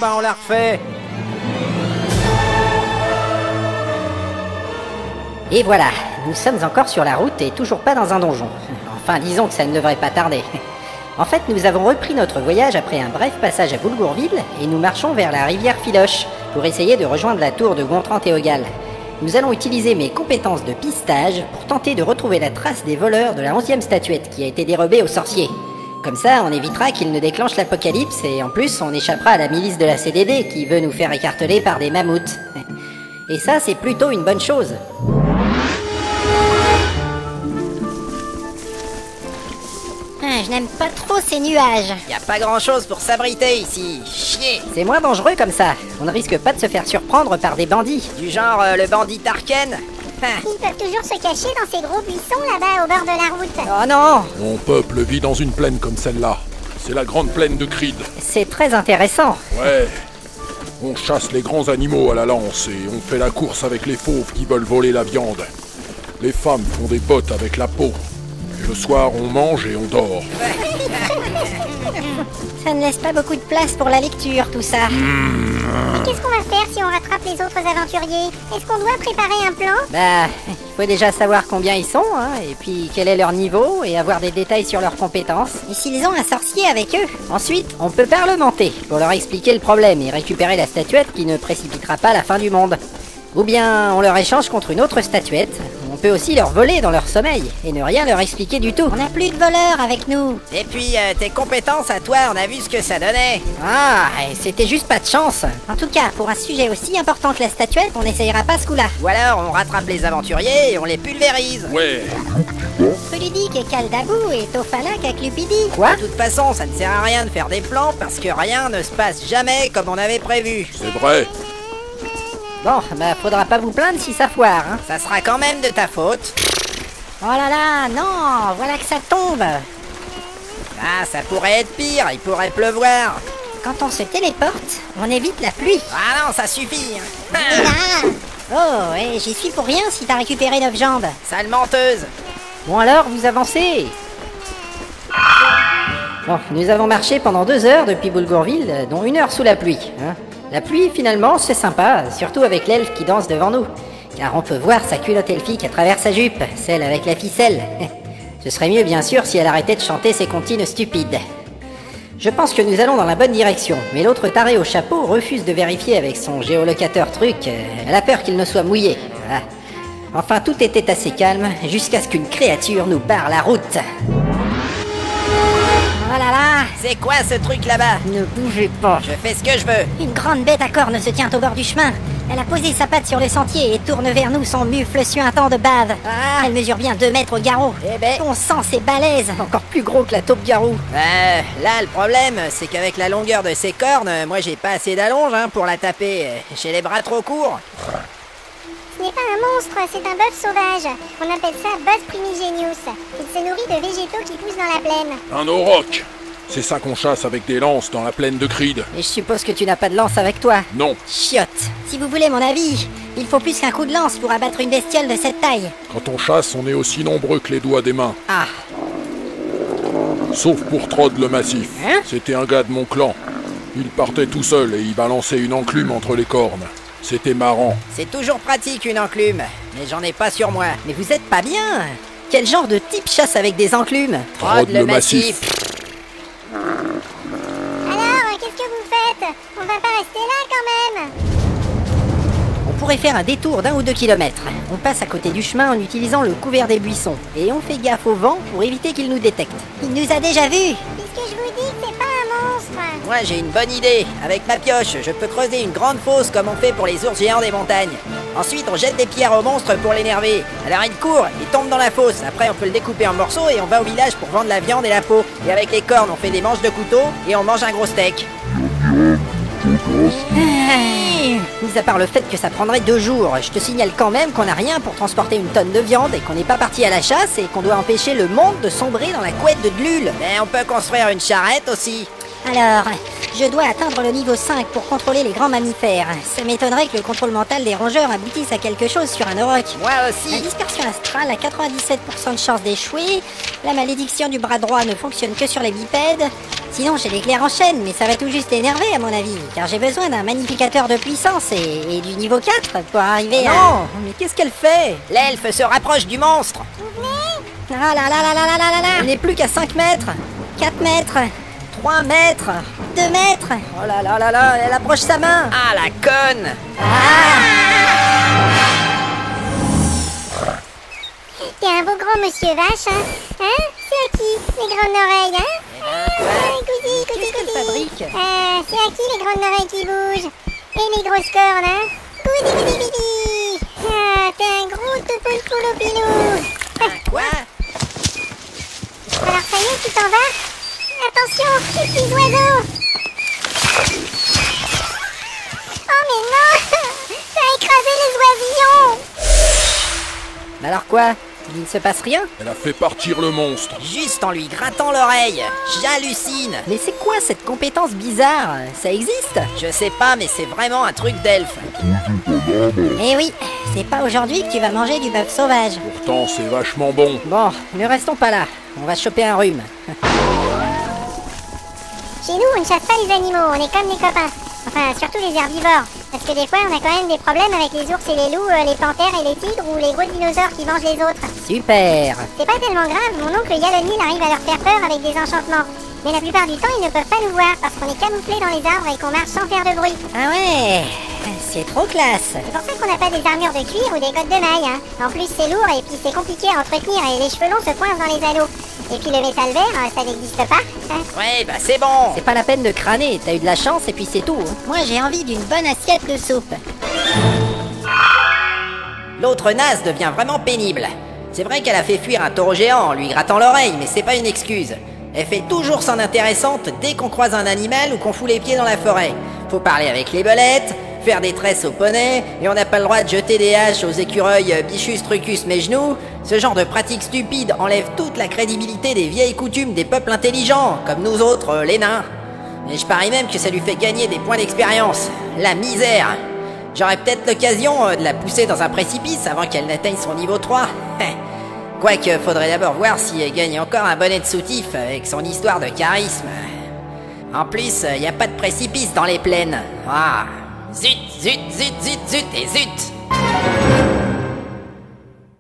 bah on la refait. Et voilà, nous sommes encore sur la route et toujours pas dans un donjon. Enfin, disons que ça ne devrait pas tarder. En fait, nous avons repris notre voyage après un bref passage à Boulgourville et nous marchons vers la rivière Filoche pour essayer de rejoindre la tour de Gontran-Théogal. Nous allons utiliser mes compétences de pistage pour tenter de retrouver la trace des voleurs de la 11e statuette qui a été dérobée aux sorciers. Comme ça, on évitera qu'ils ne déclenchent l'apocalypse et en plus, on échappera à la milice de la CDD qui veut nous faire écarteler par des mammouths. Et ça, c'est plutôt une bonne chose. Je n'aime pas trop ces nuages. Y a pas grand chose pour s'abriter ici. Chier. C'est moins dangereux comme ça. On ne risque pas de se faire surprendre par des bandits. Du genre le bandit Tarken. Ils peuvent toujours se cacher dans ces gros buissons là-bas au bord de la route. Oh non! Mon peuple vit dans une plaine comme celle-là. C'est la grande plaine de Creed. C'est très intéressant. Ouais. On chasse les grands animaux à la lance et on fait la course avec les fauves qui veulent voler la viande. Les femmes font des bottes avec la peau. Et le soir, on mange et on dort. Ça ne laisse pas beaucoup de place pour la lecture, tout ça. Mais qu'est-ce qu'on va faire si on rattrape les autres aventuriers? Est-ce qu'on doit préparer un plan? Bah, il faut déjà savoir combien ils sont, hein, et puis quel est leur niveau, et avoir des détails sur leurs compétences. Et s'ils ont un sorcier avec eux? Ensuite, on peut parlementer, pour leur expliquer le problème et récupérer la statuette qui ne précipitera pas la fin du monde. Ou bien, on leur échange contre une autre statuette. On peut aussi leur voler dans leur sommeil, et ne rien leur expliquer du tout. On n'a plus de voleurs avec nous. Et puis tes compétences à toi, on a vu ce que ça donnait. Ah, et c'était juste pas de chance. En tout cas, pour un sujet aussi important que la statuette, on n'essayera pas ce coup-là. Ou alors on rattrape les aventuriers et on les pulvérise. Ouais. Trulidic et Kaldabou et Tofalak à Clupidi. Quoi? De toute façon, ça ne sert à rien de faire des plans parce que rien ne se passe jamais comme on avait prévu. C'est vrai. Bon, bah faudra pas vous plaindre si ça foire, hein. Ça sera quand même de ta faute. Oh là là, non, voilà que ça tombe. Ah, ça pourrait être pire, il pourrait pleuvoir. Quand on se téléporte, on évite la pluie. Ah non, ça suffit. Et là Oh, et j'y suis pour rien si t'as récupéré 9 jambes. Sale menteuse. Bon alors, vous avancez. Bon, nous avons marché pendant 2 heures depuis Boulgourville, dont 1 heure sous la pluie, hein. La pluie, finalement, c'est sympa, surtout avec l'elfe qui danse devant nous. Car on peut voir sa culotte elfique à travers sa jupe, celle avec la ficelle. Ce serait mieux, bien sûr, si elle arrêtait de chanter ses comptines stupides. Je pense que nous allons dans la bonne direction, mais l'autre taré au chapeau refuse de vérifier avec son géolocateur truc. Elle a peur qu'il ne soit mouillé. Voilà. Enfin, tout était assez calme, jusqu'à ce qu'une créature nous barre la route. Oh là là, C'est quoi ce truc là-bas? Ne bougez pas. Je fais ce que je veux. une grande bête à cornes se tient au bord du chemin. Elle a posé sa patte sur le sentier et tourne vers nous son mufle suintant de bave. Elle mesure bien 2 mètres au garrot. Eh ben. Ton sang, c'est balèze. Encore plus gros que la taupe-garou. Là, le problème, c'est qu'avec la longueur de ses cornes, moi j'ai pas assez d'allonge pour la taper. J'ai les bras trop courts. Ce n'est pas un monstre, c'est un bœuf sauvage. On appelle ça Bœuf primigenius. Il se nourrit de végétaux qui poussent dans la plaine. Un auroch. C'est ça qu'on chasse avec des lances dans la plaine de Creed. Et je suppose que tu n'as pas de lance avec toi. Non. Chiotte. Si vous voulez mon avis, il faut plus qu'un coup de lance pour abattre une bestiole de cette taille. Quand on chasse, on est aussi nombreux que les doigts des mains. Ah. Sauf pour Trod le Massif. Hein? C'était un gars de mon clan. Il partait tout seul et il balançait une enclume entre les cornes. C'était marrant. C'est toujours pratique une enclume, mais j'en ai pas sur moi. Mais vous êtes pas bien. Quel genre de type chasse avec des enclumes? Trod le massif. Alors, qu'est-ce que vous faites? On va pas rester là quand même. On pourrait faire un détour d'1 ou 2 kilomètres. On passe à côté du chemin en utilisant le couvert des buissons. Et on fait gaffe au vent pour éviter qu'il nous détecte. Il nous a déjà vus. Puisque je vous dis que c'est pas un monstre. Moi j'ai une bonne idée. Avec ma pioche, je peux creuser une grande fosse comme on fait pour les ours géants des montagnes. Ensuite, on jette des pierres au monstre pour l'énerver. Alors il court, il tombe dans la fosse. Après, on peut le découper en morceaux et on va au village pour vendre la viande et la peau. Et avec les cornes, on fait des manches de couteau et on mange un gros steak. Mis à part le fait que ça prendrait 2 jours, je te signale quand même qu'on n'a rien pour transporter une tonne de viande et qu'on n'est pas parti à la chasse et qu'on doit empêcher le monde de sombrer dans la couette de Dlul. Mais on peut construire une charrette aussi. Alors, je dois atteindre le niveau 5 pour contrôler les grands mammifères. Ça m'étonnerait que le contrôle mental des rongeurs aboutisse à quelque chose sur un auroch. Moi La aussi. dispersion astrale a 97% de chance d'échouer. La malédiction du bras droit ne fonctionne que sur les bipèdes. Sinon, j'ai l'éclair en chaîne, mais ça va tout juste énerver à mon avis. Car j'ai besoin d'un magnificateur de puissance et du niveau 4 pour arriver à... Non, mais qu'est-ce qu'elle fait? L'elfe se rapproche du monstre. Ah là là là là là là là là. On n'est plus qu'à 5 mètres, 4 mètres, 3 mètres. 2 mètres. Oh là là là là, elle approche sa main. Ah, la conne. T'es un beau grand monsieur vache, hein? Hein? C'est à qui, les grandes oreilles, hein? Goody, Qu'est-ce qu'elle fabrique? c'est à qui, les grandes oreilles qui bougent? Et les grosses cornes, hein? Goody. Ah, t'es un gros topoulpoulopilou. Quoi? Alors ça y est, tu t'en vas? Attention, les petits oiseaux! Oh mais non! T'as écrasé les oisillons! Mais alors quoi? Il ne se passe rien? Elle a fait partir le monstre. Juste en lui grattant l'oreille. J'hallucine. Mais c'est quoi cette compétence bizarre? Ça existe? Je sais pas, mais c'est vraiment un truc d'elfe. Eh oui, c'est pas aujourd'hui que tu vas manger du bœuf sauvage. Pourtant, c'est vachement bon. Bon, ne restons pas là. On va choper un rhume. Chez nous, on ne chasse pas les animaux, on est comme des copains. Enfin, surtout les herbivores. Parce que des fois, on a quand même des problèmes avec les ours et les loups, les panthères et les tigres ou les gros dinosaures qui mangent les autres. Super! C'est pas tellement grave, mon oncle Yalonil arrive à leur faire peur avec des enchantements. Mais la plupart du temps, ils ne peuvent pas nous voir parce qu'on est camouflés dans les arbres et qu'on marche sans faire de bruit. Ah ouais, c'est trop classe. C'est pour ça qu'on n'a pas des armures de cuir ou des côtes de maille, hein. En plus, c'est lourd et puis c'est compliqué à entretenir et les cheveux longs se coincent dans les anneaux. Et puis le métal vert, ça n'existe pas, hein. Ouais, bah c'est bon. C'est pas la peine de crâner, t'as eu de la chance et puis c'est tout. Hein. Moi, j'ai envie d'une bonne assiette de soupe. L'autre naze devient vraiment pénible. C'est vrai qu'elle a fait fuir un taureau géant en lui grattant l'oreille, mais c'est pas une excuse. Elle fait toujours son intéressante dès qu'on croise un animal ou qu'on fout les pieds dans la forêt. Faut parler avec les belettes, faire des tresses aux poneys, et on n'a pas le droit de jeter des haches aux écureuils Bichus, Trucus, mes genoux. Ce genre de pratique stupide enlève toute la crédibilité des vieilles coutumes des peuples intelligents, comme nous autres, les nains. Et je parie même que ça lui fait gagner des points d'expérience. La misère! J'aurais peut-être l'occasion de la pousser dans un précipice avant qu'elle n'atteigne son niveau 3. Quoique, faudrait d'abord voir si elle gagne encore un bonnet de soutif avec son histoire de charisme. En plus, y a pas de précipice dans les plaines. Ah, zut, zut, zut, zut, zut et zut!